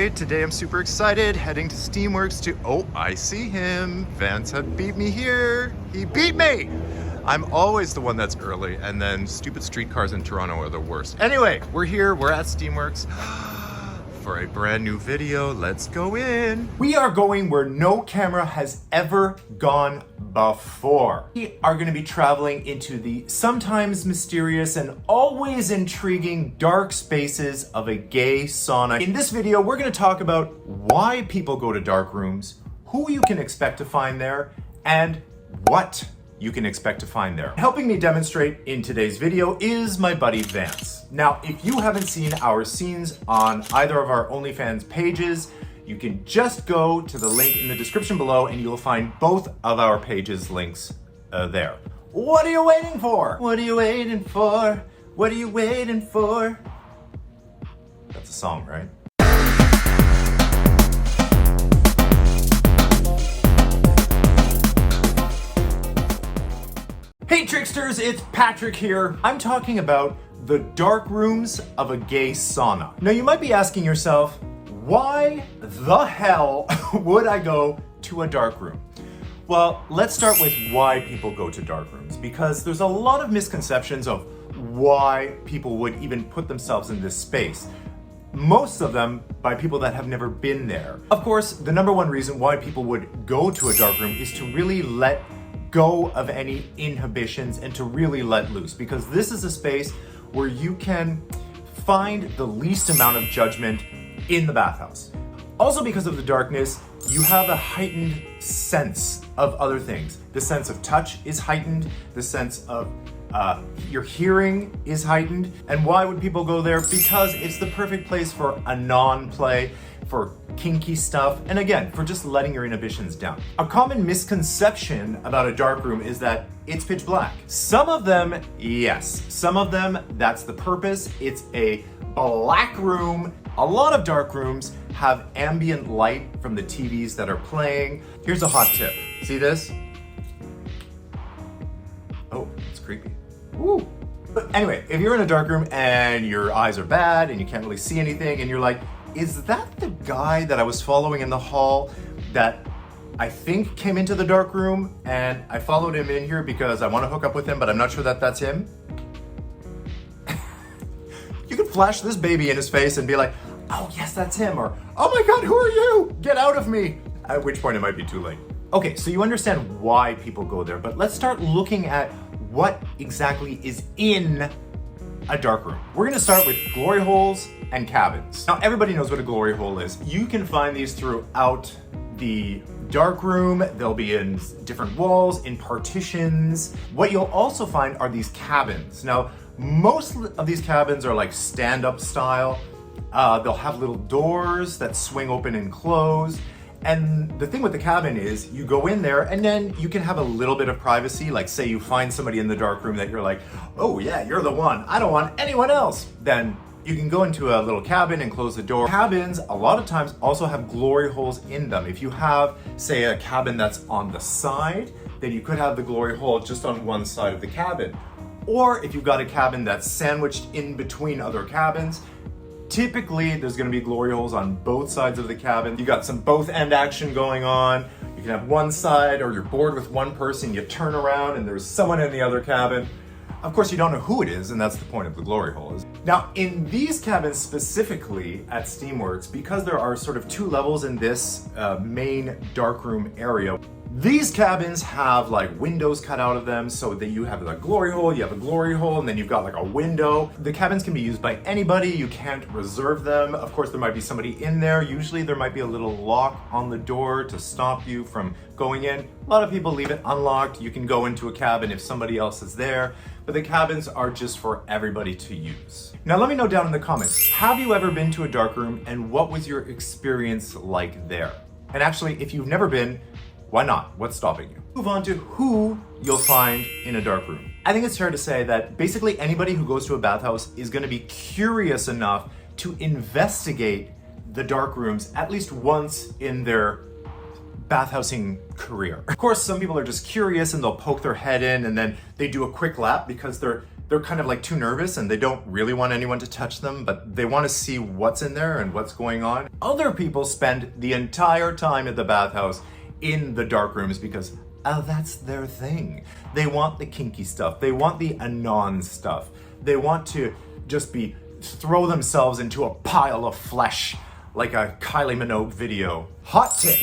Hey, today I'm super excited, heading to Steamworks to, oh, I see him. Vance had beat me here. He beat me! I'm always the one that's early, and then stupid streetcars in Toronto are the worst. Anyway, we're here, we're at Steamworks for a brand new video. Let's go in. We are going where no camera has ever gone before. We are going to be traveling into the sometimes mysterious and always intriguing dark spaces of a gay sauna. In this video, we're going to talk about why people go to dark rooms, who you can expect to find there, and what you can expect to find there. Helping me demonstrate in today's video is my buddy Vance. Now, if you haven't seen our scenes on either of our OnlyFans pages, you can just go to the link in the description below and you'll find both of our pages' links there. What are you waiting for? What are you waiting for? What are you waiting for? That's a song, right? Hey tricksters, it's Patrick here. I'm talking about the dark rooms of a gay sauna. Now you might be asking yourself, why the hell would I go to a dark room? Well, let's start with why people go to dark rooms, because there's a lot of misconceptions of why people would even put themselves in this space. Most of them by people that have never been there. Of course, the number one reason why people would go to a dark room is to really let go of any inhibitions and to really let loose, because this is a space where you can find the least amount of judgment in the bathhouse. Also, because of the darkness, you have a heightened sense of other things. The sense of touch is heightened, the sense of your hearing is heightened. And why would people go there? Because it's the perfect place for a non-play, for kinky stuff, and again, for just letting your inhibitions down. A common misconception about a dark room is that it's pitch black. Some of them, yes. Some of them, that's the purpose. It's a black room. A lot of dark rooms have ambient light from the TVs that are playing. Here's a hot tip. See this? Oh, it's creepy. Woo. But anyway, if you're in a dark room and your eyes are bad and you can't really see anything and you're like, is that the guy that I was following in the hall that I think came into the dark room and I followed him in here because I want to hook up with him, but I'm not sure that that's him? You could flash this baby in his face and be like, oh yes, that's him, or oh my God, who are you? Get out of me. At which point it might be too late. Okay, so you understand why people go there, but let's start looking at what exactly is in a dark room. We're gonna start with glory holes and cabins. Now, everybody knows what a glory hole is. You can find these throughout the dark room. They'll be in different walls, in partitions. What you'll also find are these cabins. Now, most of these cabins are like stand-up style. They'll have little doors that swing open and close. And the thing with the cabin is you go in there and then you can have a little bit of privacy. Like say you find somebody in the dark room that you're like, oh yeah, you're the one. I don't want anyone else. Then you can go into a little cabin and close the door. Cabins, a lot of times, also have glory holes in them. If you have, say, a cabin that's on the side, then you could have the glory hole just on one side of the cabin. Or if you've got a cabin that's sandwiched in between other cabins, typically there's gonna be glory holes on both sides of the cabin. You got some both end action going on. You can have one side, or you're bored with one person, you turn around and there's someone in the other cabin. Of course, you don't know who it is, and that's the point of the glory hole. Now, in these cabins specifically at Steamworks, because there are sort of two levels in this main darkroom area, these cabins have like windows cut out of them so that you have a glory hole, you have a glory hole, and then you've got like a window. The cabins can be used by anybody. You can't reserve them. Of course, there might be somebody in there. Usually there might be a little lock on the door to stop you from going in. A lot of people leave it unlocked. You can go into a cabin if somebody else is there, but the cabins are just for everybody to use. Now let me know down in the comments, have you ever been to a dark room and what was your experience like there? And actually, if you've never been, why not? What's stopping you? Move on to who you'll find in a dark room. I think it's fair to say that basically anybody who goes to a bathhouse is going to be curious enough to investigate the dark rooms at least once in their bathhousing career. Of course, some people are just curious and they'll poke their head in and then they do a quick lap because they're they're kind of like too nervous and they don't really want anyone to touch them, but they want to see what's in there and what's going on. Other people spend the entire time at the bathhouse in the dark rooms because, oh, that's their thing. They want the kinky stuff. They want the anon stuff. They want to just throw themselves into a pile of flesh like a Kylie Minogue video. Hot tip.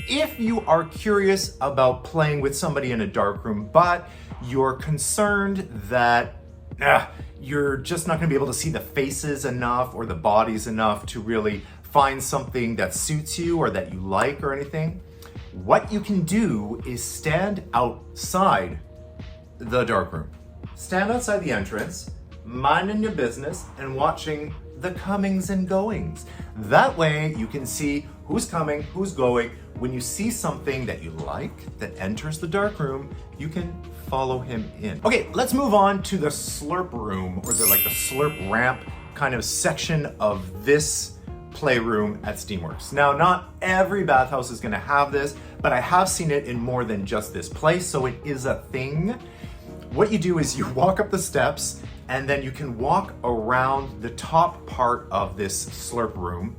If you are curious about playing with somebody in a dark room, but you're concerned that you're just not gonna be able to see the faces enough or the bodies enough to really find something that suits you or that you like or anything, what you can do is stand outside the dark room. Stand outside the entrance, minding your business and watching the comings and goings. That way you can see who's coming, who's going. When you see something that you like that enters the dark room, you can follow him in. Okay, let's move on to the slurp room, or the slurp ramp kind of section of this playroom at Steamworks. Now, not every bathhouse is gonna have this, but I have seen it in more than just this place, so it is a thing. What you do is you walk up the steps and then you can walk around the top part of this slurp room,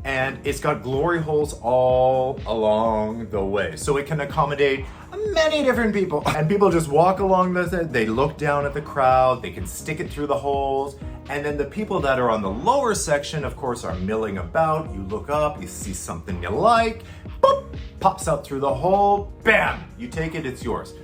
and it's got glory holes all along the way. So it can accommodate many different people. And people just walk along they look down at the crowd, they can stick it through the holes. And then the people that are on the lower section, of course, are milling about. You look up, you see something you like, boop, pops out through the hole, bam, you take it, it's yours.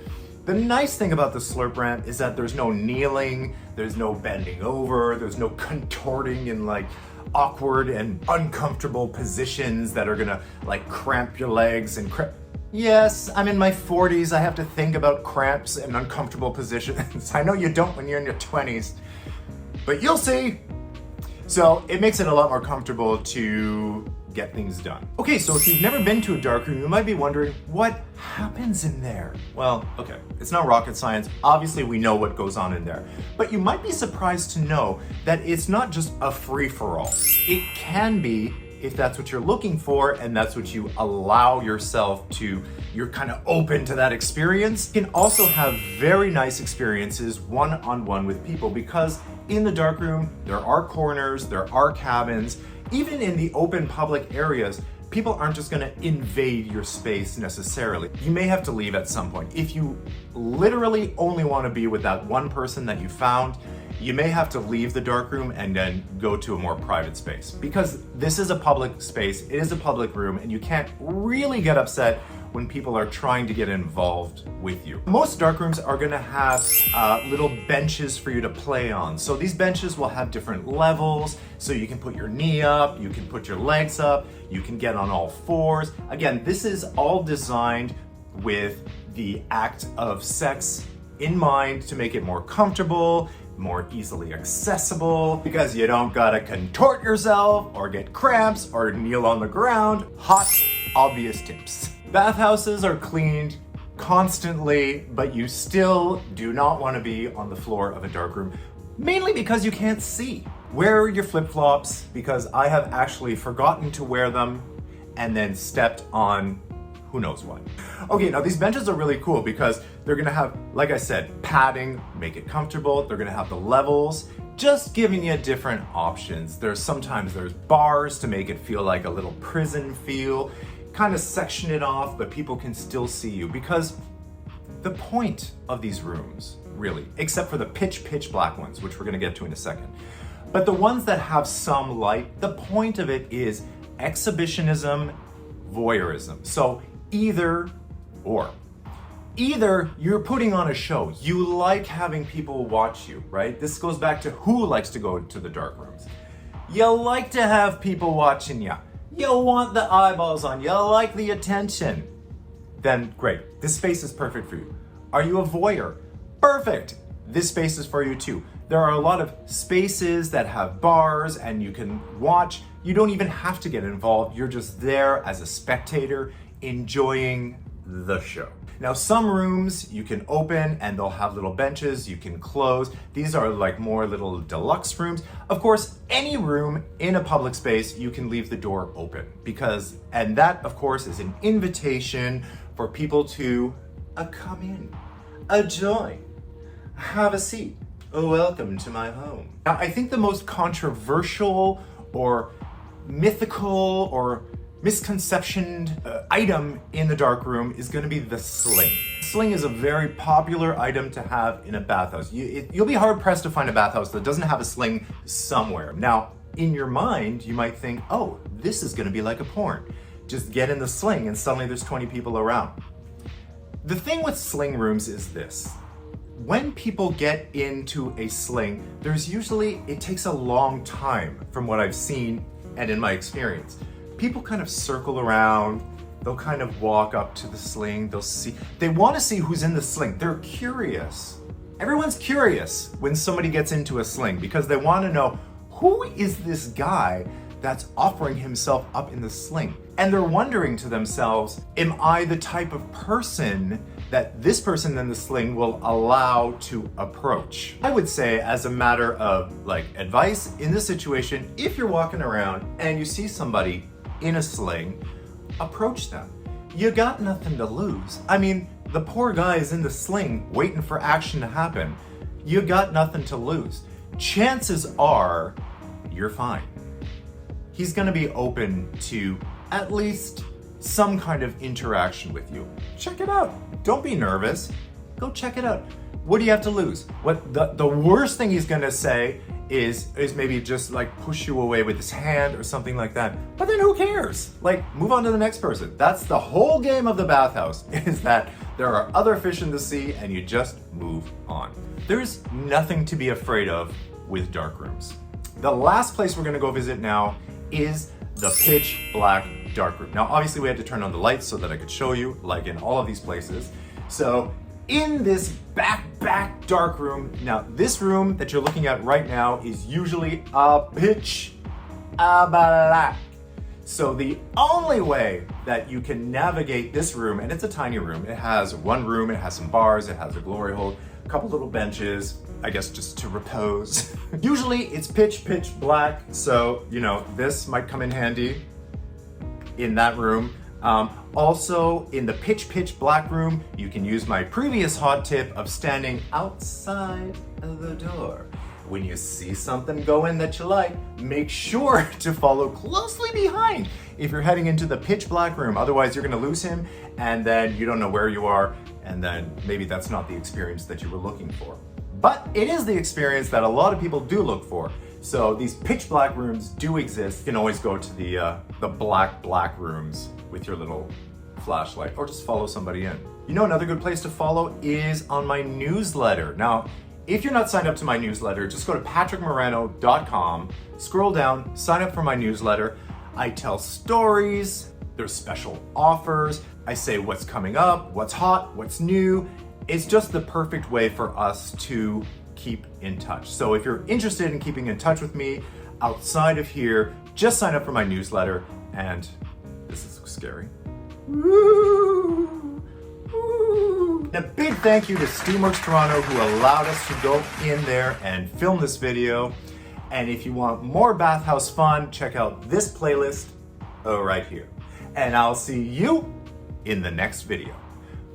The nice thing about the slurp ramp is that there's no kneeling, there's no bending over, there's no contorting in like awkward and uncomfortable positions that are gonna like cramp your legs and Yes, I'm in my 40s, I have to think about cramps and uncomfortable positions. I know you don't when you're in your 20s, but you'll see. So it makes it a lot more comfortable to get things done. Okay, so if you've never been to a dark room, you might be wondering, what happens in there? Well, okay, it's not rocket science. Obviously, we know what goes on in there. But you might be surprised to know that it's not just a free-for-all. It can be, if that's what you're looking for and that's what you allow yourself to, you're kind of open to that experience. You can also have very nice experiences one-on-one with people, because in the dark room, there are corners, there are cabins. Even in the open public areas, people aren't just gonna invade your space necessarily. You may have to leave at some point. If you literally only wanna be with that one person that you found, you may have to leave the dark room and then go to a more private space, because this is a public space, it is a public room, and you can't really get upset when people are trying to get involved with you. Most dark rooms are gonna have little benches for you to play on. So these benches will have different levels, so you can put your knee up, you can put your legs up, you can get on all fours. Again, this is all designed with the act of sex in mind to make it more comfortable, more easily accessible, because you don't gotta contort yourself or get cramps or kneel on the ground. Hot, obvious tips. Bathhouses are cleaned constantly, but you still do not want to be on the floor of a dark room, mainly because you can't see. Wear your flip-flops, because I have actually forgotten to wear them and then stepped on who knows what. Okay, now these benches are really cool because they're gonna have, like I said, padding, make it comfortable. They're gonna have the levels, just giving you different options. Sometimes there's bars to make it feel like a little prison feel. Kind of section it off, but people can still see you, because the point of these rooms, really, except for the pitch black ones, which we're gonna get to in a second, but the ones that have some light, the point of it is exhibitionism, voyeurism. So either or. Either you're putting on a show, you like having people watch you, right? This goes back to who likes to go to the dark rooms. You like to have people watching you. You want the eyeballs on you, like the attention. Then great, this space is perfect for you. Are you a voyeur? Perfect, this space is for you too. There are a lot of spaces that have bars and you can watch. You don't even have to get involved. You're just there as a spectator, enjoying the show. Now, some rooms you can open and they'll have little benches you can close. These are like more little deluxe rooms. Of course, any room in a public space, you can leave the door open, and that of course is an invitation for people to come in, join, have a seat. welcome to my home. Now, I think the most controversial or mythical or misconceptioned item in the dark room is going to be the sling. Sling is a very popular item to have in a bathhouse. You'll be hard pressed to find a bathhouse that doesn't have a sling somewhere. Now, in your mind, you might think, oh, this is going to be like a porn. Just get in the sling and suddenly there's 20 people around. The thing with sling rooms is this. When people get into a sling, it takes a long time from what I've seen and in my experience. People kind of circle around, they'll kind of walk up to the sling, they want to see who's in the sling. They're curious. Everyone's curious when somebody gets into a sling because they want to know, who is this guy that's offering himself up in the sling? And they're wondering to themselves, am I the type of person that this person in the sling will allow to approach? I would say, as a matter of advice in this situation, if you're walking around and you see somebody in a sling, approach them. You got nothing to lose. I mean, the poor guy is in the sling waiting for action to happen. You got nothing to lose. Chances are you're fine. He's gonna be open to at least some kind of interaction with you. Check it out. Don't be nervous. Go check it out. What do you have to lose? What the worst thing he's gonna say is maybe just push you away with his hand or something like that. But then who cares? Move on to the next person. That's the whole game of the bathhouse, is that there are other fish in the sea and you just move on. There's nothing to be afraid of with dark rooms. The last place we're gonna go visit now is the pitch black dark room. Now, obviously we had to turn on the lights so that I could show you, like in all of these places. So in this back dark room, now this room that you're looking at right now is usually a pitch black. So the only way that you can navigate this room, and it's a tiny room, it has one room, it has some bars, it has a glory hole, a couple little benches, I guess just to repose. Usually it's pitch black, so this might come in handy in that room. Also, in the pitch black room, you can use my previous hot tip of standing outside of the door. When you see something go in that you like, make sure to follow closely behind if you're heading into the pitch black room. Otherwise, you're gonna lose him, and then you don't know where you are, and then maybe that's not the experience that you were looking for. But it is the experience that a lot of people do look for. So these pitch black rooms do exist. You can always go to the black rooms with your little flashlight, or just follow somebody in. Another good place to follow is on my newsletter. Now, if you're not signed up to my newsletter, just go to patrickmarano.com, scroll down, sign up for my newsletter. I tell stories, there's special offers, I say what's coming up, what's hot, what's new. It's just the perfect way for us to keep in touch. So if you're interested in keeping in touch with me outside of here, just sign up for my newsletter. And this is scary. Woo! Woo! A big thank you to Steamworks Toronto, who allowed us to go in there and film this video. And if you want more bathhouse fun, check out this playlist right here. And I'll see you in the next video.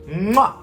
Mwah!